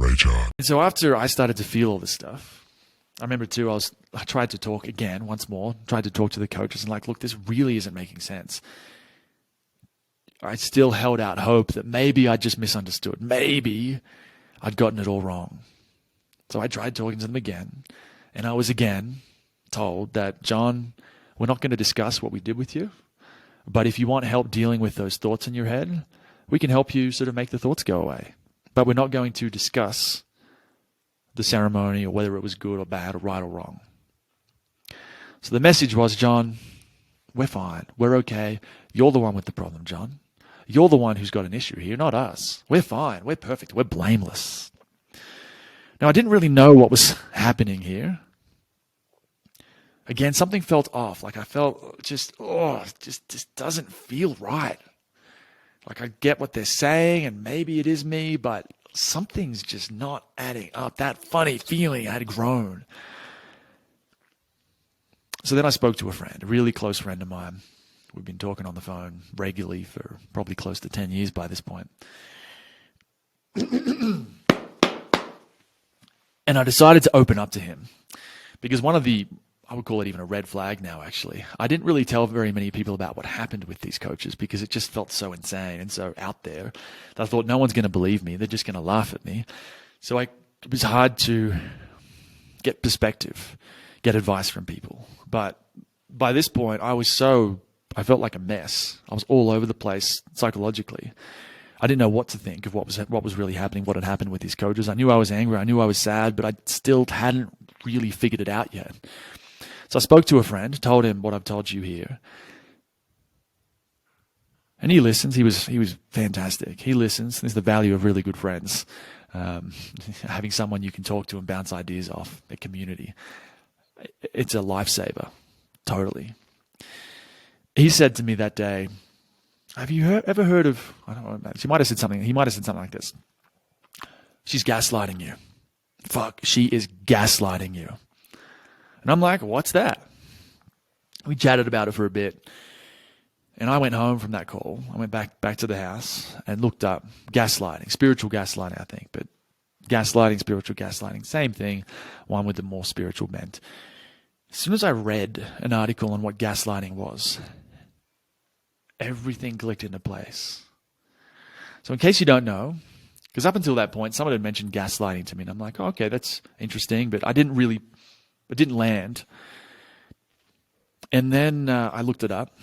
And so after I started to feel all this stuff, I remember too, I tried to talk again once more, tried to talk to the coaches and like, look, this really isn't making sense. I still held out hope that maybe I just misunderstood. Maybe I'd gotten it all wrong. So I tried talking to them again, and I was again told that, John, we're not going to discuss what we did with you, but if you want help dealing with those thoughts in your head, we can help you sort of make the thoughts go away. But we're not going to discuss the ceremony or whether it was good or bad or right or wrong. So the message was, John, we're fine. We're okay. You're the one with the problem, John. You're the one who's got an issue here, not us. We're fine. We're perfect. We're blameless. Now, I didn't really know what was happening here. Again, something felt off. Like I felt it just doesn't feel right. Like I get what they're saying and maybe it is me, but something's just not adding up. That funny feeling had grown. So then I spoke to a friend, a really close friend of mine. We've been talking on the phone regularly for probably close to 10 years by this point. And I decided to open up to him because one of the, I would call it even a red flag now actually, I didn't really tell very many people about what happened with these coaches because it just felt so insane and so out there that I thought no one's going to believe me. They're just going to laugh at me. So it was hard to get perspective, get advice from people. But by this point, I felt like a mess. I was all over the place psychologically. I didn't know what to think of what was really happening, what had happened with these coaches. I knew I was angry. I knew I was sad, but I still hadn't really figured it out yet. So I spoke to a friend, told him what I've told you here. And he listens. He was fantastic. He listens. There's the value of really good friends. Having someone you can talk to and bounce ideas off, a community. It's a lifesaver. Totally. He said to me that day, have you ever heard of, I don't know, he might have said something like this. She's gaslighting you. Fuck, she is gaslighting you. And I'm like, what's that? We chatted about it for a bit. And I went home from that call. I went back to the house and looked up gaslighting, spiritual gaslighting, I think. But gaslighting, spiritual gaslighting, same thing, one with the more spiritual bent. As soon as I read an article on what gaslighting was, everything clicked into place. So in case you don't know, because up until that point, someone had mentioned gaslighting to me, and I'm like, oh, okay, that's interesting, but it didn't land. And then I looked it up,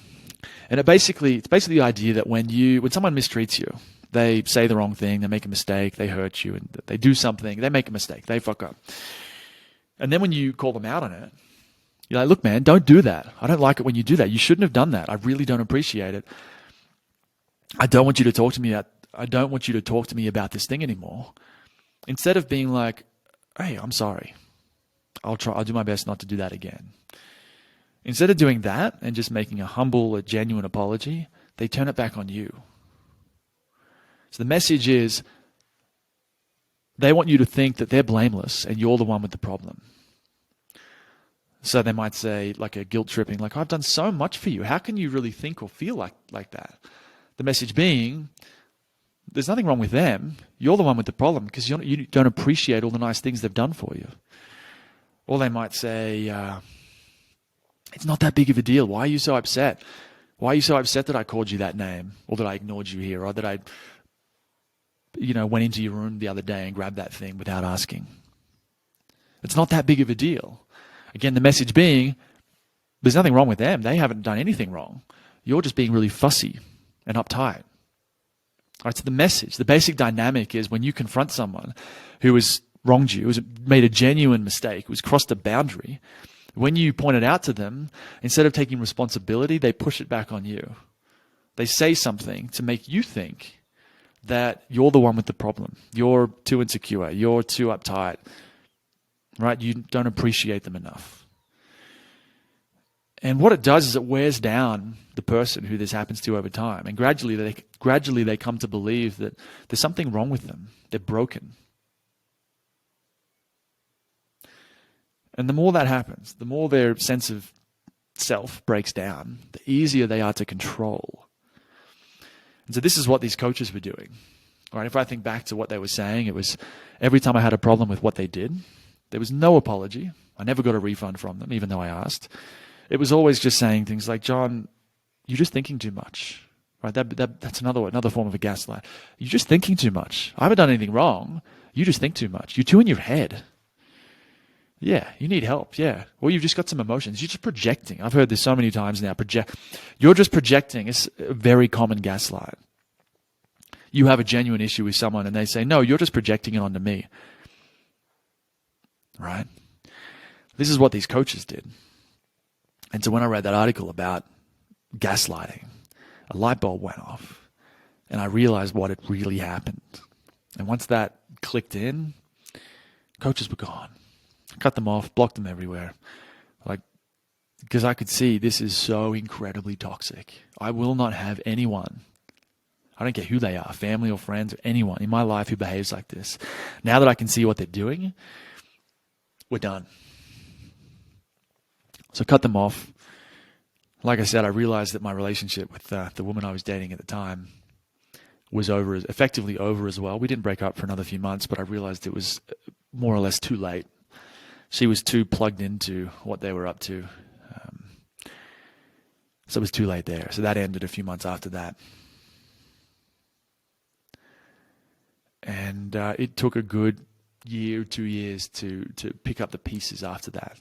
and it's basically the idea that when someone mistreats you, they say the wrong thing, they make a mistake, they hurt you, and they do something, they make a mistake, they fuck up. And then when you call them out on it, you're like, look, man, don't do that. I don't like it when you do that. You shouldn't have done that. I really don't appreciate it. I don't want you to talk to me about this thing anymore. Instead of being like, hey, I'm sorry. I'll do my best not to do that again. Instead of doing that and just making a genuine apology, they turn it back on you. So the message is they want you to think that they're blameless and you're the one with the problem. So they might say, like a guilt tripping, like, I've done so much for you. How can you really think or feel like that? The message being, there's nothing wrong with them. You're the one with the problem because you don't appreciate all the nice things they've done for you. Or they might say, it's not that big of a deal. Why are you so upset? Why are you so upset that I called you that name or that I ignored you here or that I went into your room the other day and grabbed that thing without asking? It's not that big of a deal. Again, the message being, there's nothing wrong with them. They haven't done anything wrong. You're just being really fussy and uptight. All right, so the message, the basic dynamic is when you confront someone who has wronged you, who's made a genuine mistake, who's crossed a boundary, when you point it out to them, instead of taking responsibility, they push it back on you. They say something to make you think that you're the one with the problem. You're too insecure. You're too uptight. Right? You don't appreciate them enough. And what it does is it wears down the person who this happens to over time. And gradually they come to believe that there's something wrong with them. They're broken. And the more that happens, the more their sense of self breaks down, the easier they are to control. And so this is what these coaches were doing. Right? If I think back to what they were saying, it was every time I had a problem with what they did, there was no apology. I never got a refund from them, even though I asked. It was always just saying things like, John, you're just thinking too much. Right? That's another form of a gaslight. You're just thinking too much. I haven't done anything wrong. You just think too much. You're too in your head. Yeah, you need help. Yeah. Or you've just got some emotions. You're just projecting. I've heard this so many times now. You're just projecting. It's a very common gaslight. You have a genuine issue with someone and they say, no, you're just projecting it onto me. Right? This is what these coaches did. And so when I read that article about gaslighting, a light bulb went off and I realized what had really happened. And once that clicked in, coaches were gone. Cut them off, blocked them everywhere. Because I could see this is so incredibly toxic. I will not have anyone, I don't care who they are, family or friends or anyone in my life who behaves like this. Now that I can see what they're doing, we're done. So cut them off. Like I said, I realized that my relationship with the woman I was dating at the time was effectively over as well. We didn't break up for another few months, but I realized it was more or less too late. She was too plugged into what they were up to. So it was too late there. So that ended a few months after that. And it took a good year, 2 years to pick up the pieces after that.